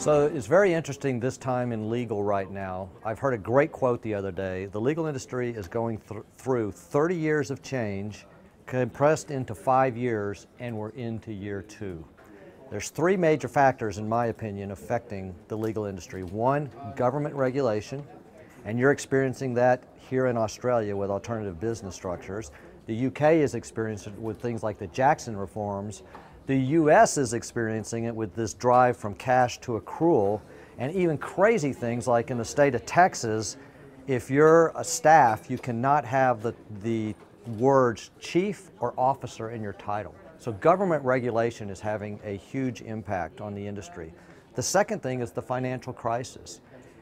So it's very interesting this time in legal right now. I've heard a great quote the other day. The legal industry is going through 30 years of change compressed into 5 years, and we're into year 2. There's 3 major factors, in my opinion, affecting the legal industry. 1, government regulation, and you're experiencing that here in Australia with alternative business structures. The UK is experiencing it with things like the Jackson reforms. The US is experiencing it with this drive from cash to accrual, and even crazy things like in the state of Texas, if you're a staff, you cannot have the words chief or officer in your title. So government regulation is having a huge impact on the industry. The second thing is the financial crisis.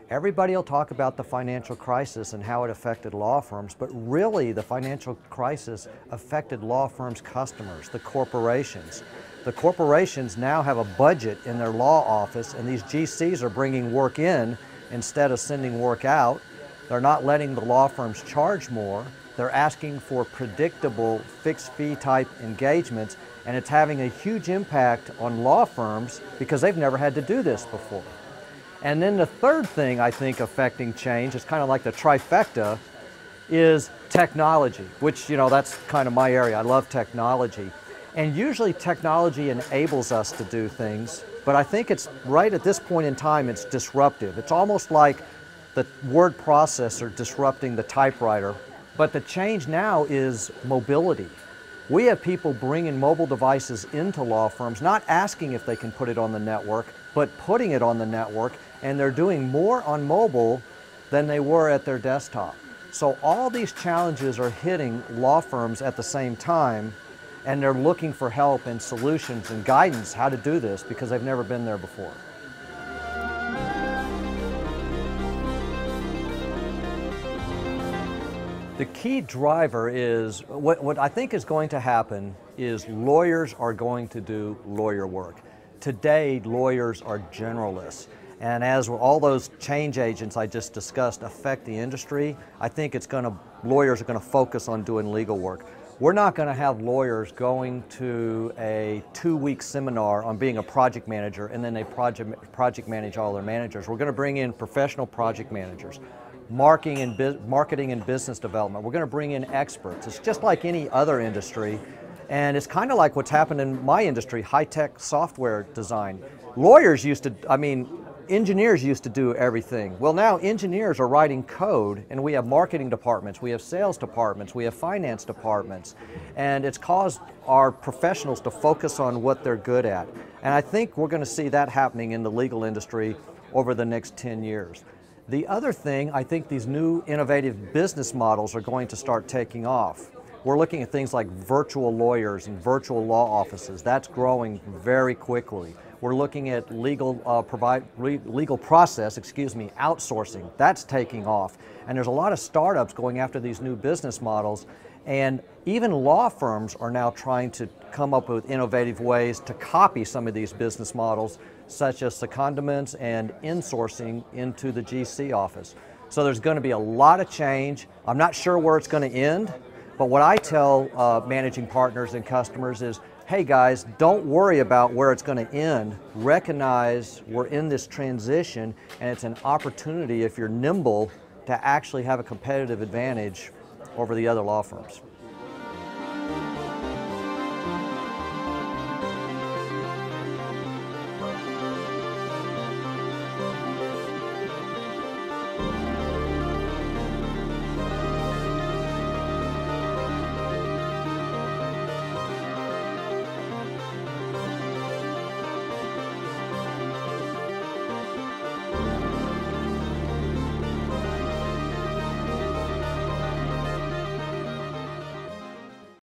Everybody will talk about the financial crisis and how it affected law firms, but really the financial crisis affected law firms' customers, the corporations. The corporations now have a budget in their law office, and these GCs are bringing work in instead of sending work out. They're not letting the law firms charge more. They're asking for predictable fixed fee type engagements, and it's having a huge impact on law firms because they've never had to do this before. And then the third thing I think affecting change is kind of like the trifecta is technology, which, that's kind of my area. I love technology. And usually technology enables us to do things, but I think it's right at this point in time, it's disruptive. It's almost like the word processor disrupting the typewriter. But the change now is mobility. We have people bringing mobile devices into law firms, not asking if they can put it on the network, but putting it on the network, and they're doing more on mobile than they were at their desktop. So all these challenges are hitting law firms at the same time, and they're looking for help and solutions and guidance how to do this because they've never been there before. The key driver is, what I think is going to happen is lawyers are going to do lawyer work. Today, lawyers are generalists. And as all those change agents I just discussed affect the industry, I think lawyers are going to focus on doing legal work. We're not going to have lawyers going to a 2-week seminar on being a project manager and then they project manage all their managers. We're going to bring in professional project managers, marketing and business development. We're going to bring in experts. It's just like any other industry, and it's kind of like what's happened in my industry, high-tech software design. Engineers used to do everything. Well, now engineers are writing code, and we have marketing departments, we have sales departments, we have finance departments, and it's caused our professionals to focus on what they're good at. And I think we're going to see that happening in the legal industry over the next 10 years. The other thing, I think these new innovative business models are going to start taking off. We're looking at things like virtual lawyers and virtual law offices. That's growing very quickly. We're looking at legal process, outsourcing. That's taking off. And there's a lot of startups going after these new business models. And even law firms are now trying to come up with innovative ways to copy some of these business models, such as secondments and insourcing into the GC office. So there's going to be a lot of change. I'm not sure where it's going to end, but what I tell managing partners and customers is, hey guys, don't worry about where it's going to end. Recognize we're in this transition, and it's an opportunity, if you're nimble, to actually have a competitive advantage over the other law firms.